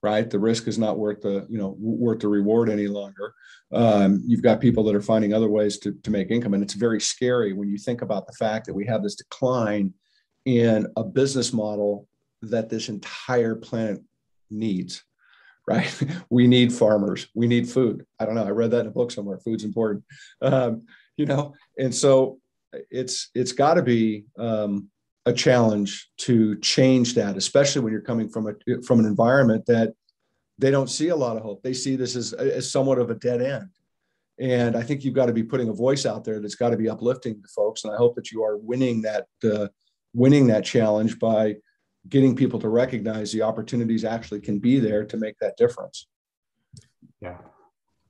Right, the risk is not worth the reward any longer. You've got people that are finding other ways to make income, and it's very scary when you think about the fact that we have this decline in a business model that this entire planet needs. Right, we need farmers, we need food. I don't know. I read that in a book somewhere. Food's important, and so it's got to be a challenge to change that, especially when you're coming from an environment that they don't see a lot of hope. They see this as somewhat of a dead end. And I think you've got to be putting a voice out there that's got to be uplifting to folks. And I hope that you are winning that challenge by getting people to recognize the opportunities actually can be there to make that difference. Yeah,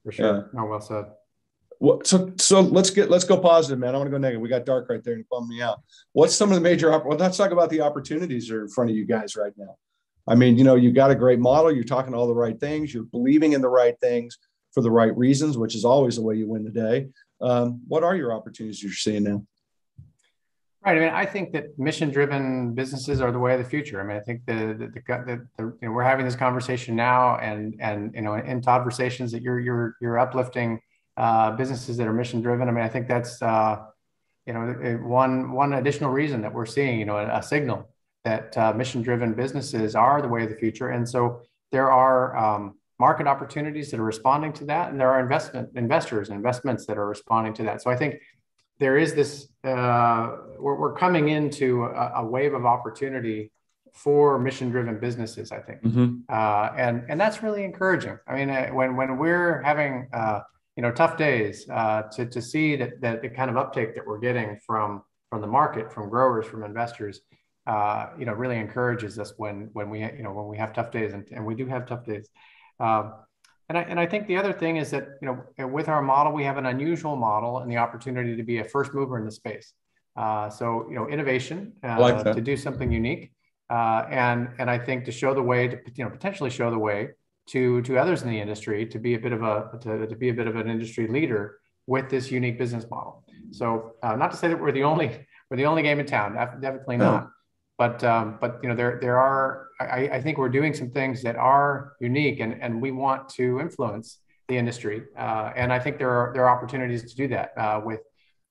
for sure. Yeah. No, well said. Well, so let's go positive, man. I want to go negative. We got dark right there and bummed me out. What's some of the major, well, let's talk about the opportunities that are in front of you guys right now. I mean, you've got a great model. You're talking all the right things. You're believing in the right things for the right reasons, which is always the way you win the day. What are your opportunities you're seeing now? Right. I mean, I think that mission-driven businesses are the way of the future. I mean, I think we're having this conversation now, and in Todd-versations that you're uplifting businesses that are mission driven. I mean, I think that's one additional reason that we're seeing a signal that mission driven businesses are the way of the future. And so there are market opportunities that are responding to that, and there are investors and investments that are responding to that. So I think there is this we're coming into a wave of opportunity for mission driven businesses, I think. And that's really encouraging. I mean, when we're having tough days, to see that the kind of uptake that we're getting from the market, from growers, from investors, really encourages us when we have tough days, and we do have tough days. And I think the other thing is that with our model, we have an unusual model and the opportunity to be a first mover in the space. So innovation, to do something unique, and I think to show the way to potentially show the way to others in the industry to be a bit of an industry leader with this unique business model. So not to say that we're the only game in town, definitely not. But there are, I think we're doing some things that are unique, and we want to influence the industry. And I think there are opportunities to do that with,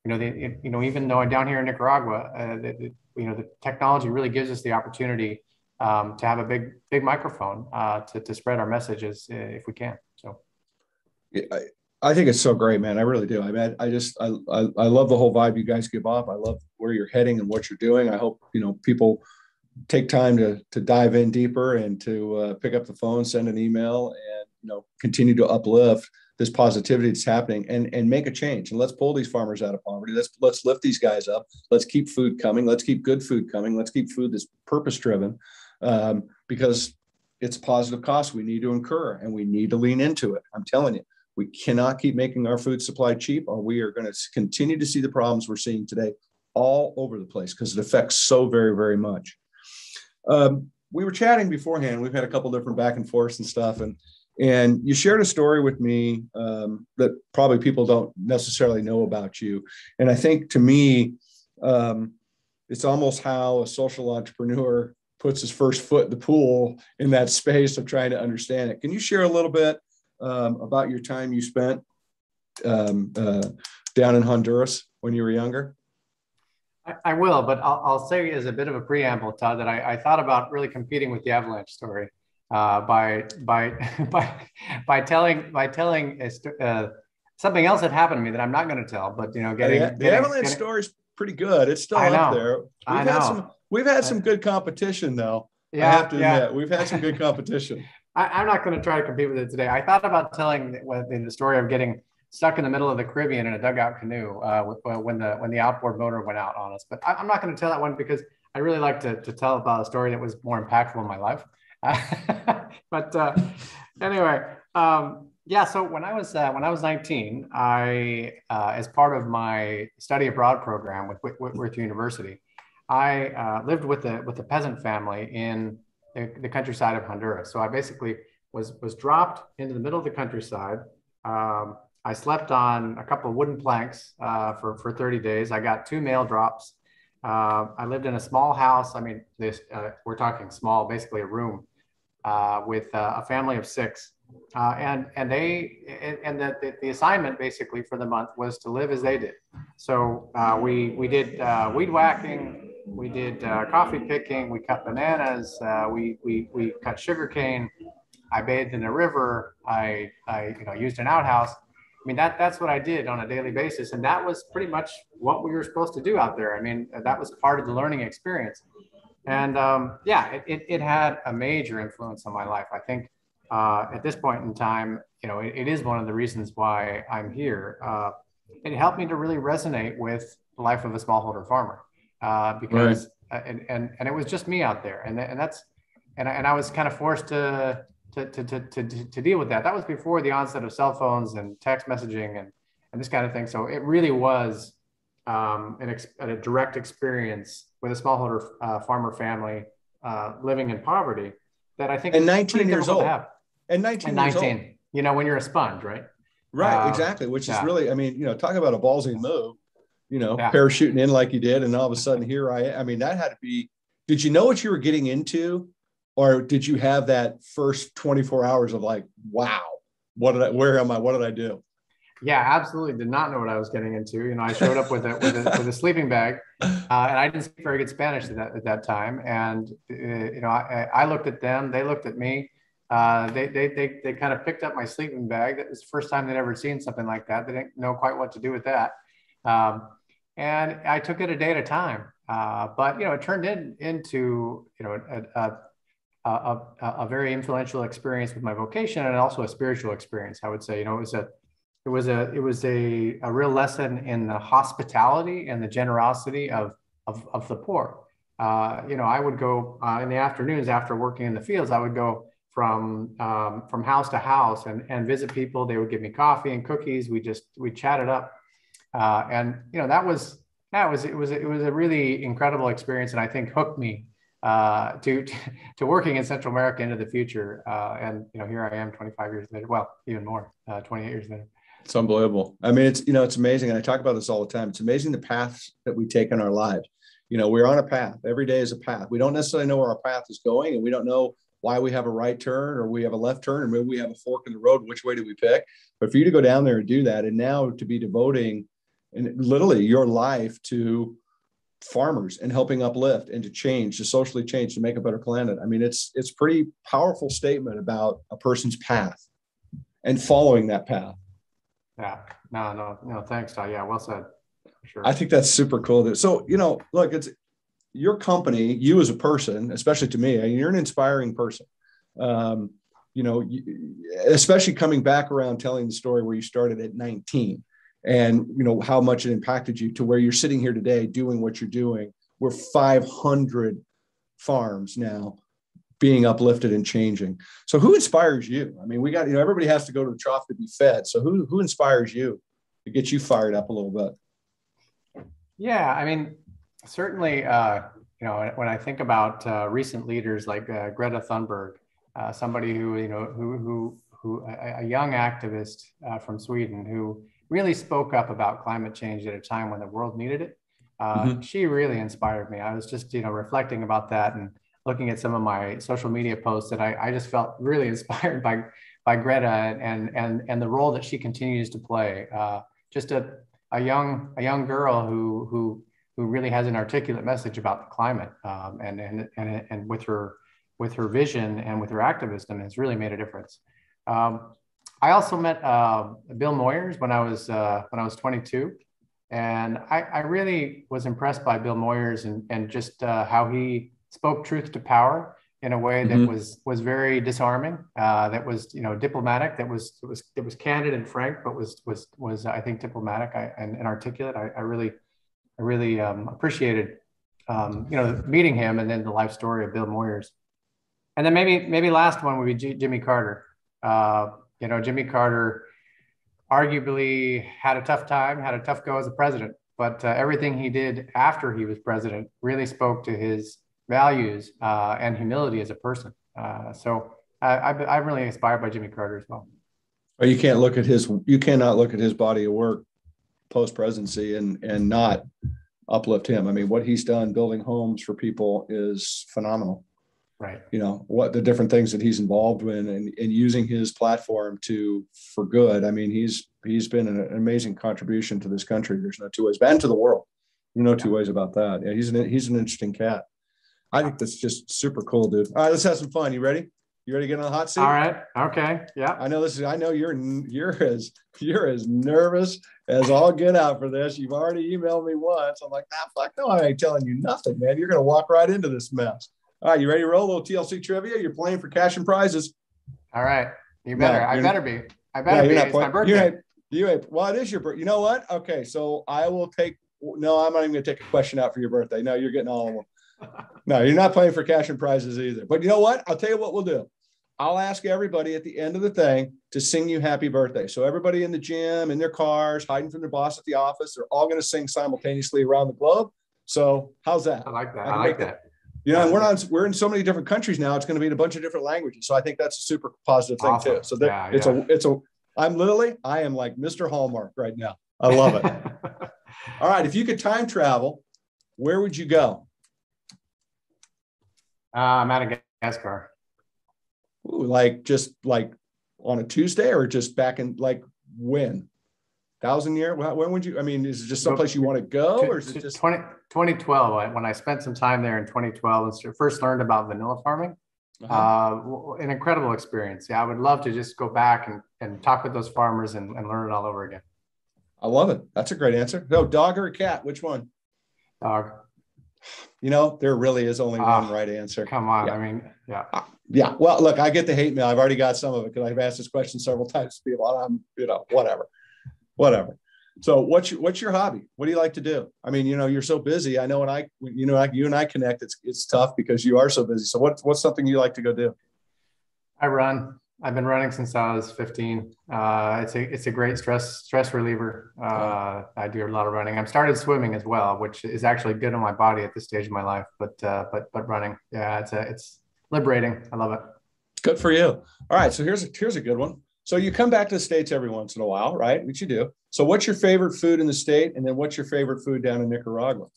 even though I'm down here in Nicaragua, the technology really gives us the opportunity to have a big microphone to spread our messages if we can. So, I think it's so great, man. I really do. I mean, I love the whole vibe you guys give off. I love where you're heading and what you're doing. I hope, people take time to dive in deeper and to pick up the phone, send an email, and, continue to uplift this positivity that's happening and make a change. And let's pull these farmers out of poverty. Let's lift these guys up. Let's keep food coming. Let's keep good food coming. Let's keep food that's purpose driven, because it's a positive cost we need to incur, and we need to lean into it. I'm telling you. We cannot keep making our food supply cheap, or we are going to continue to see the problems we're seeing today all over the place, because it affects so very, very much. We were chatting beforehand. We've had a couple different back and forths and stuff. And you shared a story with me that probably people don't necessarily know about you. And I think, to me, it's almost how a social entrepreneur puts his first foot in the pool in that space of trying to understand it. Can you share a little bit about your time you spent down in Honduras when you were younger? I will, but I'll say as a bit of a preamble, Todd, that I thought about really competing with the avalanche story by telling something else that happened to me that I'm not going to tell, but the avalanche story is pretty good. It's still up there. We've had some good competition, though. Yeah, I have to admit, we've had some good competition. I'm not going to try to compete with it today. I thought about telling the story of getting stuck in the middle of the Caribbean in a dugout canoe when the outboard motor went out on us. But I'm not going to tell that one, because I really like to tell about a story that was more impactful in my life. But anyway, so when I was 19, I as part of my study abroad program with Whitworth University, I lived with a peasant family in the countryside of Honduras. So I basically was dropped into the middle of the countryside. I slept on a couple of wooden planks for 30 days. I got 2 mail drops. I lived in a small house. I mean, we're talking small, basically a room with a family of 6. And the assignment basically for the month was to live as they did. So we did weed whacking. We did coffee picking. We cut bananas. We cut sugarcane. I bathed in a river. I used an outhouse. I mean, that's what I did on a daily basis, and that was pretty much what we were supposed to do out there. I mean, that was part of the learning experience, and it had a major influence on my life. I think at this point in time, it is one of the reasons why I'm here. It helped me to really resonate with the life of a smallholder farmer. Because right. and it was just me out there, and I was kind of forced to deal with that. That was before the onset of cell phones and text messaging and this kind of thing. So it really was a direct experience with a smallholder farmer family living in poverty that I think and 19 years old. And 19 years old. When you're a sponge, right? Right, exactly. Which is really, I mean, talk about a ballsy move. Parachuting in like you did, and all of a sudden here I mean, that had to be, did you know what you were getting into, or did you have that first 24 hours of like, wow, where am I? What did I do? Yeah, absolutely. Did not know what I was getting into. I showed up with a sleeping bag, and I didn't speak very good Spanish at that time. And, I looked at them, they looked at me. They kind of picked up my sleeping bag. That was the first time they'd ever seen something like that. They didn't know quite what to do with that. And I took it a day at a time. But it turned into a very influential experience with my vocation, and also a spiritual experience. I would say, it was a real lesson in the hospitality and the generosity of the poor. I would go in the afternoons after working in the fields. I would go from house to house and visit people. They would give me coffee and cookies. We chatted up. It was a really incredible experience, and I think hooked me to working in Central America into the future. And here I am 25 years later. Well, even more, 28 years later. It's unbelievable. I mean, it's amazing. And I talk about this all the time. It's amazing the paths that we take in our lives. We're on a path. Every day is a path. We don't necessarily know where our path is going, and we don't know why we have a right turn or we have a left turn, or maybe we have a fork in the road. Which way do we pick? But for you to go down there and do that, and now to be devoting and literally your life to farmers and helping uplift and to socially change, to make a better planet. I mean, it's pretty powerful statement about a person's path and following that path. Yeah. No. Thanks, Todd. Yeah. Well said. For I sure. think that's super cool. So, look, it's your company, you as a person, especially to me, you're an inspiring person. Um, Especially coming back around telling the story where you started at 19 and, how much it impacted you to where you're sitting here today doing what you're doing. We're 500 farms now being uplifted and changing. So who inspires you? I mean, we got, everybody has to go to the trough to be fed. So who inspires you to get you fired up a little bit? Yeah. I mean, certainly, when I think about recent leaders like Greta Thunberg, somebody who, a young activist from Sweden who really spoke up about climate change at a time when the world needed it. She really inspired me. I was just, reflecting about that and looking at some of my social media posts, and I just felt really inspired by Greta and the role that she continues to play. Just a young girl who really has an articulate message about the climate, and with her vision and with her activism has really made a difference. I also met Bill Moyers when I was 22. And I really was impressed by Bill Moyers and just how he spoke truth to power in a way that was very disarming, that was diplomatic, that was candid and frank, but was I think diplomatic and articulate. I really appreciated meeting him, and then the life story of Bill Moyers. And then maybe last one would be Jimmy Carter. Jimmy Carter arguably had a tough go as a president, but everything he did after he was president really spoke to his values and humility as a person. So I'm really inspired by Jimmy Carter as well. You cannot look at his body of work post presidency and not uplift him. I mean, what he's done building homes for people is phenomenal. Right. What the different things that he's involved in and using his platform for good. I mean, he's been an amazing contribution to this country. There's no two ways, and to the world. Two ways about that. Yeah, he's an interesting cat. I think that's just super cool, dude. All right, let's have some fun. You ready? You ready to get on the hot seat? All right. Okay. Yeah. I know you're as nervous as all get out for this. You've already emailed me once. I'm like, fuck no, I ain't telling you nothing, man. You're gonna walk right into this mess. All right, you ready to roll a little TLC trivia? You're playing for cash and prizes. All right. You better. I better be. It's my birthday. Well, it is your birthday. You know what? Okay, so I will take. No, I'm not even going to take a question out for your birthday. No, you're getting all of them. No, you're not playing for cash and prizes either. But you know what? I'll tell you what we'll do. I'll ask everybody at the end of the thing to sing you happy birthday. So everybody in the gym, in their cars, hiding from their boss at the office, they're all going to sing simultaneously around the globe. So how's that? I like that. I like that. And we're in so many different countries now. It's going to be in a bunch of different languages. So I think that's a super positive thing too. So I am like Mr. Hallmark right now. I love it. All right. If you could time travel, where would you go? Madagascar. Ooh, just on a Tuesday or just back in when? 1,000 year? When would you? I mean, is it just someplace you want to go, or is it just 2012? When I spent some time there in 2012 and first learned about vanilla farming, an incredible experience. Yeah, I would love to just go back and talk with those farmers and learn it all over again. I love it. That's a great answer. No, dog or a cat? Which one? Dog. There really is only one right answer. Come on. Yeah. I mean, yeah. Yeah. Well, look, I get the hate mail. I've already got some of it because I've asked this question several times to people. I'm, whatever. So what's your hobby? What do you like to do? I mean, you're so busy. I know you and I connect, it's tough because you are so busy. So what's something you like to go do? I run. I've been running since I was 15. It's a great stress reliever. I do a lot of running. I've started swimming as well, which is actually good on my body at this stage of my life. But running, yeah, it's liberating. I love it. Good for you. All right, so here's a good one. So you come back to the States every once in a while, right? Which you do. So what's your favorite food in the state, and then what's your favorite food down in Nicaragua?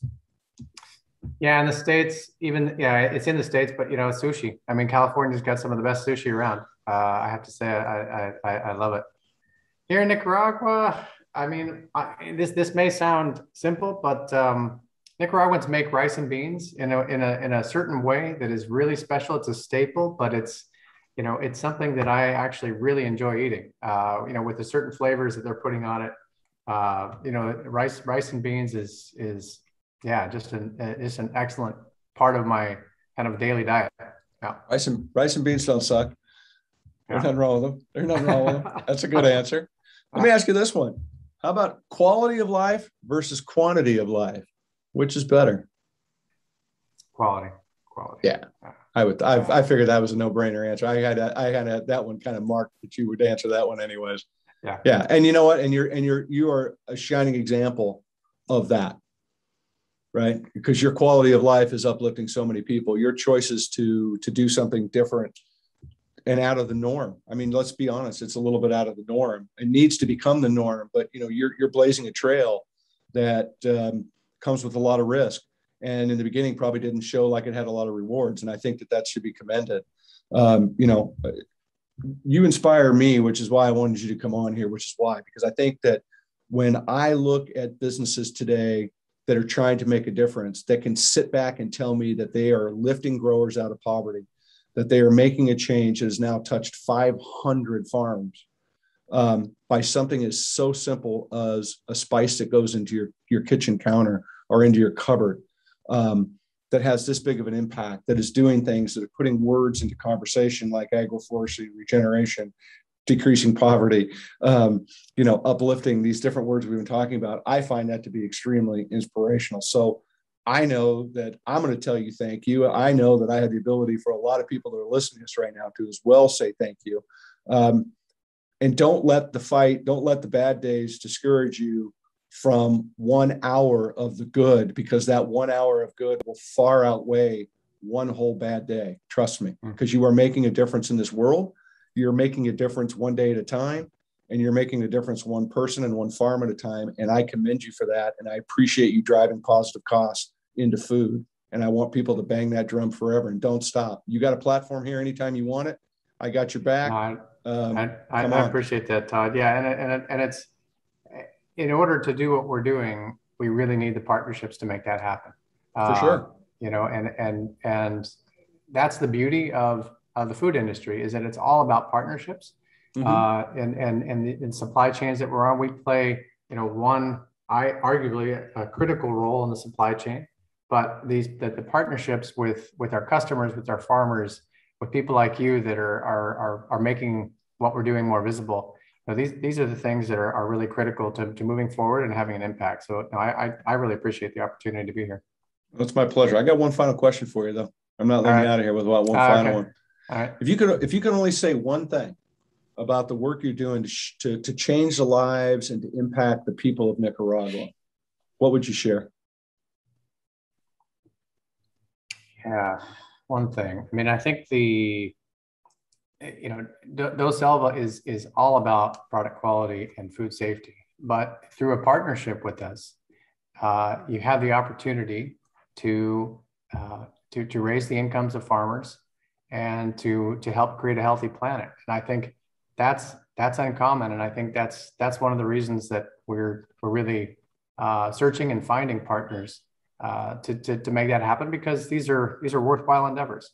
Yeah, in the States, it's in the States, but sushi. I mean, California's got some of the best sushi around. I have to say, I love it. Here in Nicaragua, I mean, this may sound simple, but Nicaraguans make rice and beans in a certain way that is really special. It's a staple, but it's it's something that I actually really enjoy eating. With the certain flavors that they're putting on it. Rice and beans is yeah, just an excellent part of my kind of daily diet. Yeah. Rice and beans don't suck. There's Yeah. nothing wrong with them. There's nothing wrong with them. That's a good answer. Let me ask you this one. How about quality of life versus quantity of life? Which is better? Quality. Yeah. I figured that was a no-brainer answer. I had that one kind of marked that you would answer that one anyways. Yeah. Yeah. And you know what? And you are a shining example of that, right? Because your quality of life is uplifting so many people. Your choices to do something different and out of the norm. I mean, let's be honest, it's a little bit out of the norm. It needs to become the norm, but you're blazing a trail that comes with a lot of risk. And in the beginning, probably didn't show like it had a lot of rewards. And I think that should be commended. You inspire me, which is why I wanted you to come on here, because I think that when I look at businesses today that are trying to make a difference, that can sit back and tell me that they are lifting growers out of poverty, that they are making a change that has now touched 500 farms by something as so simple as a spice that goes into your kitchen counter or into your cupboard, that has this big of an impact, that is doing things that are putting words into conversation like agroforestry, regeneration, decreasing poverty, uplifting these different words we've been talking about. I find that to be extremely inspirational. So I know that I'm going to tell you thank you. I know that I have the ability for a lot of people that are listening to us right now to as well say thank you. And don't let the bad days discourage you from 1 hour of the good, because that 1 hour of good will far outweigh one whole bad day. Trust me, because you are making a difference in this world. You're making a difference one day at a time, and you're making a difference one person and one farm at a time. And I commend you for that. And I appreciate you driving positive costs into food. And I want people to bang that drum forever and don't stop. You got a platform here anytime you want it. I got your back. No, I appreciate that, Todd. Yeah. And it's, in order to do what we're doing, we really need the partnerships to make that happen. For sure. And that's the beauty of the food industry, is that it's all about partnerships. And in supply chains that we're on, we play, arguably a critical role in the supply chain, but the partnerships with our customers, with our farmers, with people like you that are making what we're doing more visible. These are the things that are really critical to moving forward and having an impact. So I really appreciate the opportunity to be here. It's my pleasure. I got one final question for you, though. I'm not letting you out of here without one final one. All right. If you could only say one thing about the work you're doing to change the lives and to impact the people of Nicaragua, what would you share? Yeah, one thing. I mean, I think Doselva is all about product quality and food safety, but through a partnership with us, you have the opportunity to raise the incomes of farmers and to help create a healthy planet. And I think that's uncommon. And I think that's one of the reasons that we're really searching and finding partners to make that happen, because these are worthwhile endeavors.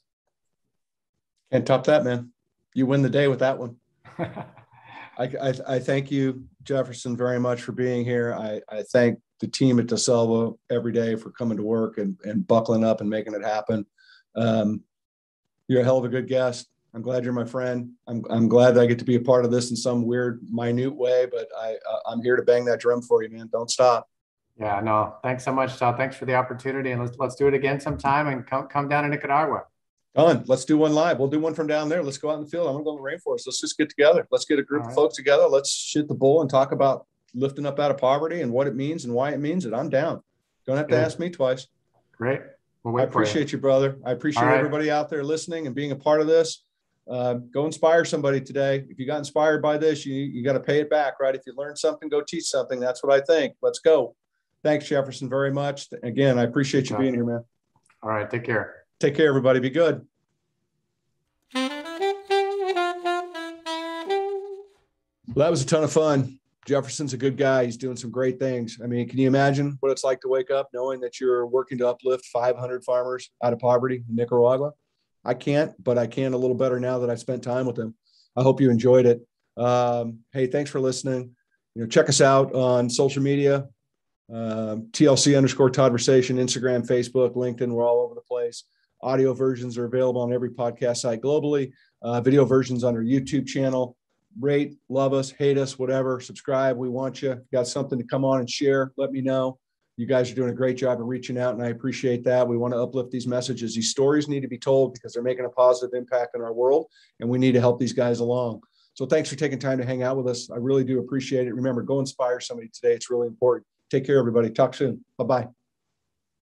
Can't top that, man. You win the day with that one. I thank you, Jefferson, very much for being here. I thank the team at Doselva every day for coming to work and buckling up and making it happen. You're a hell of a good guest. I'm glad you're my friend. I'm glad that I get to be a part of this in some weird, minute way, but I'm here to bang that drum for you, man. Don't stop. Yeah, no, thanks so much, Todd. Thanks for the opportunity, and let's do it again sometime and come down to Nicaragua. Done. Let's do one live. We'll do one from down there. Let's go out in the field. I'm going to go in the rainforest. Let's just get together. Let's get a group of folks together. Let's shoot the bull and talk about lifting up out of poverty and what it means and why it means it. I'm down. Don't have to ask me twice. Great. I appreciate you, brother. I appreciate everybody out there listening and being a part of this. Go inspire somebody today. If you got inspired by this, you got to pay it back, right? If you learn something, go teach something. That's what I think. Let's go. Thanks, Jefferson, very much. Again, I appreciate you being here, man. All right. Take care. Take care, everybody. Be good. Well, that was a ton of fun. Jefferson's a good guy. He's doing some great things. I mean, can you imagine what it's like to wake up knowing that you're working to uplift 500 farmers out of poverty in Nicaragua? I can't, but I can a little better now that I've spent time with him. I hope you enjoyed it. Hey, thanks for listening. Check us out on social media, TLC Todd-versation, Instagram, Facebook, LinkedIn. We're all over the place. Audio versions are available on every podcast site globally. Video versions on our YouTube channel. Rate, love us, hate us, whatever. Subscribe. We want you. If you got something to come on and share, let me know. You guys are doing a great job of reaching out, and I appreciate that. We want to uplift these messages. These stories need to be told because they're making a positive impact in our world, and we need to help these guys along. So thanks for taking time to hang out with us. I really do appreciate it. Remember, go inspire somebody today. It's really important. Take care, everybody. Talk soon. Bye-bye.